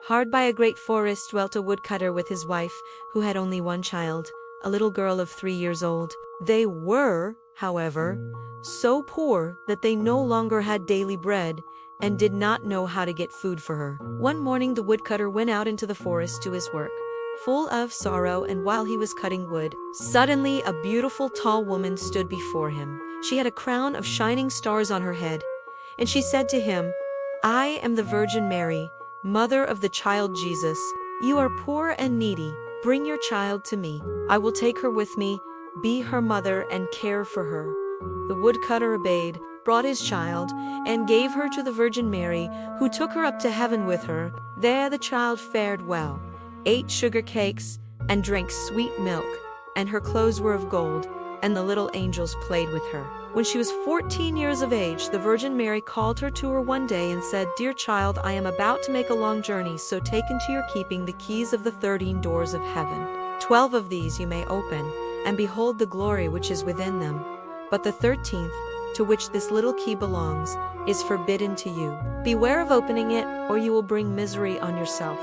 Hard by a great forest dwelt a woodcutter with his wife, who had only one child, a little girl of 3 years old. They were, however, so poor that they no longer had daily bread and did not know how to get food for her. One morning the woodcutter went out into the forest to his work, full of sorrow, and while he was cutting wood, suddenly a beautiful tall woman stood before him. She had a crown of shining stars on her head, and she said to him, "I am the Virgin Mary, mother of the child Jesus. You are poor and needy. Bring your child to me. I will take her with me, be her mother, and care for her." The woodcutter obeyed, brought his child, and gave her to the Virgin Mary, who took her up to heaven with her. There the child fared well, ate sugar cakes, and drank sweet milk, and her clothes were of gold, and the little angels played with her. When she was 14 years of age, the Virgin Mary called her to her one day and said, "Dear child, I am about to make a long journey, so take into your keeping the keys of the 13 doors of heaven. 12 of these you may open, and behold the glory which is within them. But the 13th, to which this little key belongs, is forbidden to you. Beware of opening it, or you will bring misery on yourself."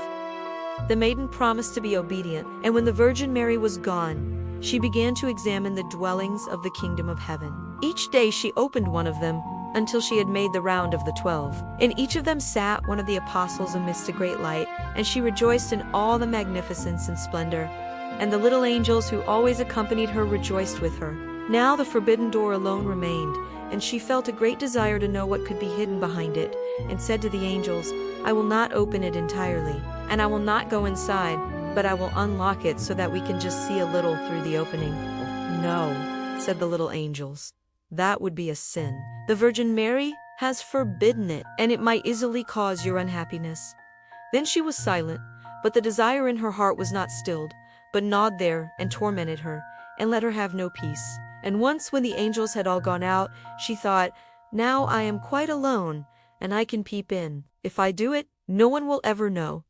The maiden promised to be obedient, and when the Virgin Mary was gone, she began to examine the dwellings of the kingdom of heaven. Each day she opened one of them, until she had made the round of the 12. In each of them sat one of the apostles amidst a great light, and she rejoiced in all the magnificence and splendor. And the little angels who always accompanied her rejoiced with her. Now the forbidden door alone remained, and she felt a great desire to know what could be hidden behind it, and said to the angels, "I will not open it entirely, and I will not go inside, but I will unlock it so that we can just see a little through the opening." "No," said the little angels. "That would be a sin. The Virgin Mary has forbidden it, and it might easily cause your unhappiness." Then she was silent, but the desire in her heart was not stilled, but gnawed there and tormented her, and let her have no peace. And once when the angels had all gone out, she thought, "Now I am quite alone, and I can peep in. If I do it, no one will ever know."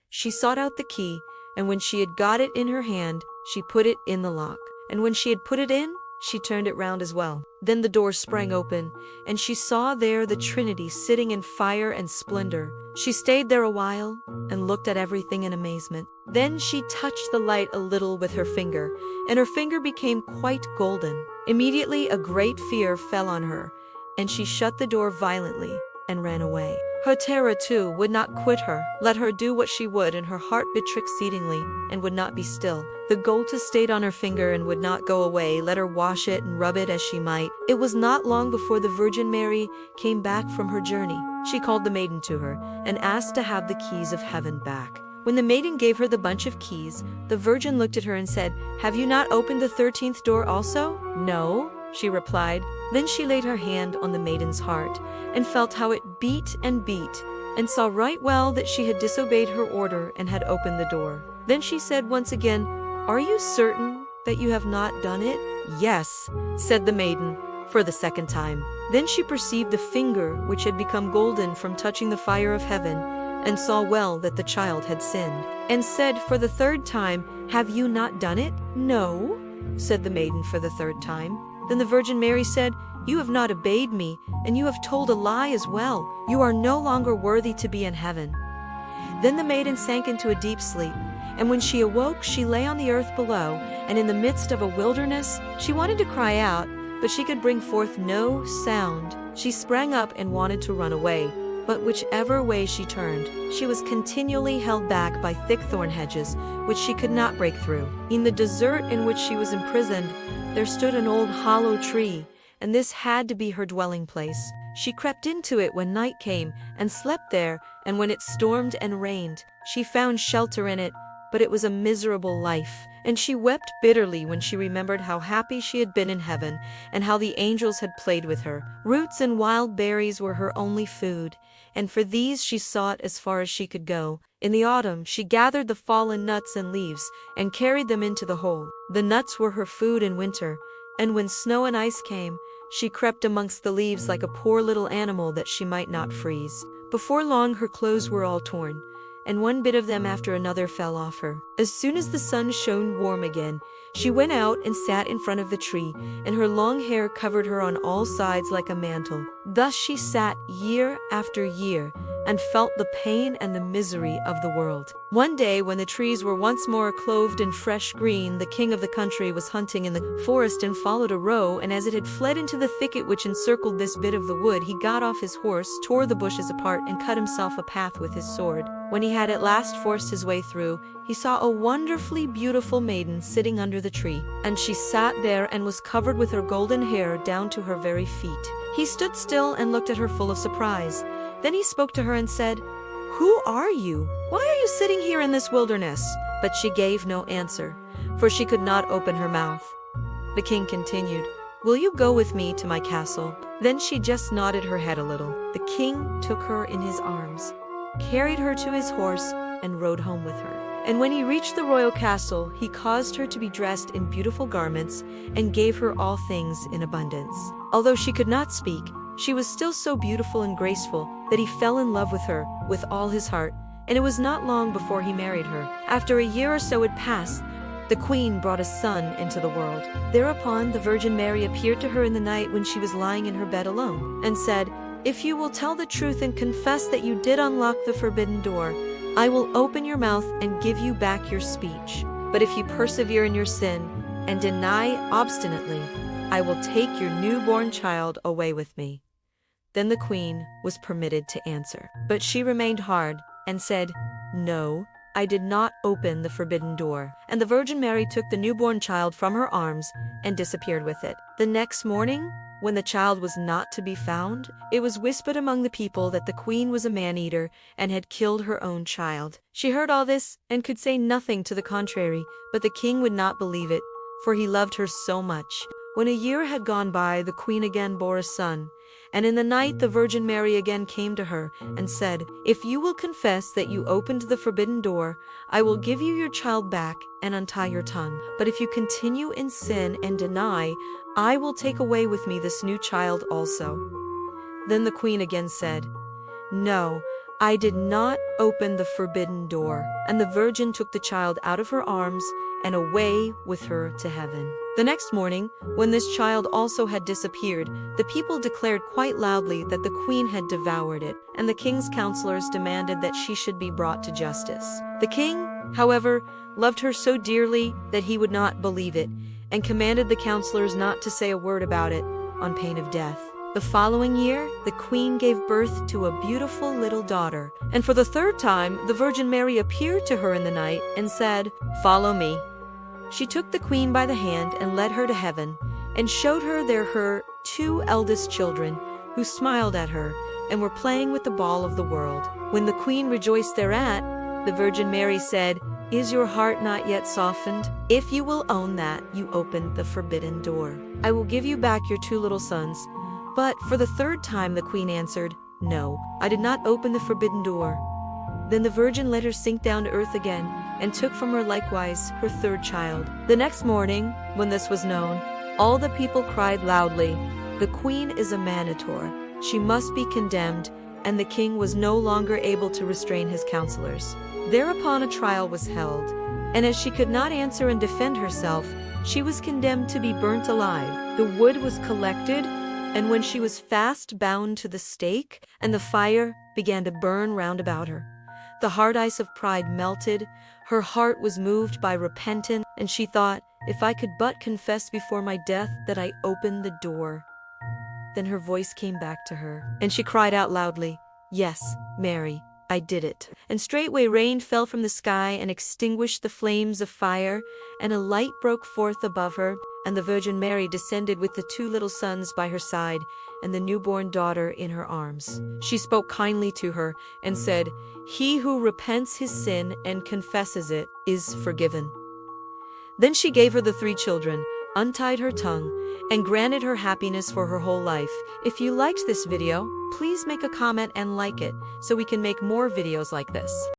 She sought out the key, and when she had got it in her hand, she put it in the lock. And when she had put it in, she turned it round as well. Then the door sprang open, and she saw there the Trinity sitting in fire and splendor. She stayed there a while, and looked at everything in amazement. Then she touched the light a little with her finger, and her finger became quite golden. Immediately a great fear fell on her, and she shut the door violently and ran away. Her terror, too, would not quit her. Let her do what she would, and her heart beat exceedingly, and would not be still. The gold stayed on her finger and would not go away, let her wash it and rub it as she might. It was not long before the Virgin Mary came back from her journey. She called the maiden to her, and asked to have the keys of heaven back. When the maiden gave her the bunch of keys, the Virgin looked at her and said, "Have you not opened the 13th door also?" "No," she replied. Then she laid her hand on the maiden's heart, and felt how it beat, and saw right well that she had disobeyed her order and had opened the door. Then she said once again, "Are you certain that you have not done it?" "Yes," said the maiden, for the second time. Then she perceived the finger which had become golden from touching the fire of heaven, and saw well that the child had sinned, and said for the third time, "Have you not done it?" "No," said the maiden for the third time. Then the Virgin Mary said, "You have not obeyed me, and you have told a lie as well. You are no longer worthy to be in heaven." Then the maiden sank into a deep sleep, and when she awoke, she lay on the earth below, and in the midst of a wilderness. She wanted to cry out, but she could bring forth no sound. She sprang up and wanted to run away, but whichever way she turned, she was continually held back by thick thorn hedges, which she could not break through. In the desert in which she was imprisoned, there stood an old hollow tree, and this had to be her dwelling place. She crept into it when night came, and slept there, and when it stormed and rained, she found shelter in it, but it was a miserable life, and she wept bitterly when she remembered how happy she had been in heaven, and how the angels had played with her. Roots and wild berries were her only food, and for these she sought as far as she could go. In the autumn she gathered the fallen nuts and leaves, and carried them into the hole. The nuts were her food in winter, and when snow and ice came, she crept amongst the leaves like a poor little animal that she might not freeze. Before long her clothes were all torn, and one bit of them after another fell off her. As soon as the sun shone warm again, she went out and sat in front of the tree, and her long hair covered her on all sides like a mantle. Thus she sat year after year and felt the pain and the misery of the world. One day, when the trees were once more clothed in fresh green, the king of the country was hunting in the forest and followed a roe, and as it had fled into the thicket which encircled this bit of the wood, he got off his horse, tore the bushes apart, and cut himself a path with his sword. When he had at last forced his way through, he saw a wonderfully beautiful maiden sitting under the tree, and she sat there and was covered with her golden hair down to her very feet. He stood still and looked at her full of surprise. Then he spoke to her and said, "Who are you? Why are you sitting here in this wilderness?" But she gave no answer, for she could not open her mouth. The king continued, "Will you go with me to my castle?" Then she just nodded her head a little. The king took her in his arms, carried her to his horse, and rode home with her. And when he reached the royal castle, he caused her to be dressed in beautiful garments and gave her all things in abundance. Although she could not speak, she was still so beautiful and graceful that he fell in love with her with all his heart, and it was not long before he married her. After a year or so had passed, the queen brought a son into the world. Thereupon the Virgin Mary appeared to her in the night when she was lying in her bed alone, and said, "If you will tell the truth and confess that you did unlock the forbidden door, I will open your mouth and give you back your speech. But if you persevere in your sin and deny obstinately, I will take your newborn child away with me." Then the queen was permitted to answer. But she remained hard and said, "No, I did not open the forbidden door." And the Virgin Mary took the newborn child from her arms and disappeared with it. The next morning, when the child was not to be found, it was whispered among the people that the queen was a man-eater and had killed her own child. She heard all this and could say nothing to the contrary, but the king would not believe it, for he loved her so much. When a year had gone by, the queen again bore a son, and in the night the Virgin Mary again came to her and said, "If you will confess that you opened the forbidden door, I will give you your child back and untie your tongue. But if you continue in sin and deny, I will take away with me this new child also." Then the queen again said, "No, I did not open the forbidden door." And the Virgin took the child out of her arms and away with her to heaven. The next morning, when this child also had disappeared, the people declared quite loudly that the queen had devoured it, and the king's counselors demanded that she should be brought to justice. The king, however, loved her so dearly that he would not believe it, and commanded the counselors not to say a word about it on pain of death. The following year, the queen gave birth to a beautiful little daughter, and for the third time, the Virgin Mary appeared to her in the night and said, "Follow me." She took the queen by the hand and led her to heaven, and showed her there her two eldest children, who smiled at her and were playing with the ball of the world. When the queen rejoiced thereat, the Virgin Mary said, "Is your heart not yet softened? If you will own that you opened the forbidden door, I will give you back your two little sons." But for the third time the queen answered, "No, I did not open the forbidden door." Then the Virgin let her sink down to earth again, and took from her likewise her third child. The next morning, when this was known, all the people cried loudly, "The queen is a manitor. She must be condemned," and the king was no longer able to restrain his counselors. Thereupon a trial was held, and as she could not answer and defend herself, she was condemned to be burnt alive. The wood was collected, and when she was fast bound to the stake, and the fire began to burn round about her, the hard ice of pride melted, her heart was moved by repentance, and she thought, "If I could but confess before my death that I opened the door." Then her voice came back to her, and she cried out loudly, "Yes, Mary, I did it." And straightway rain fell from the sky and extinguished the flames of fire, and a light broke forth above her, and the Virgin Mary descended with the two little sons by her side and the newborn daughter in her arms. She spoke kindly to her and said, "He who repents his sin and confesses it is forgiven." Then she gave her the three children, untied her tongue, and granted her happiness for her whole life. If you liked this video, please make a comment and like it so we can make more videos like this.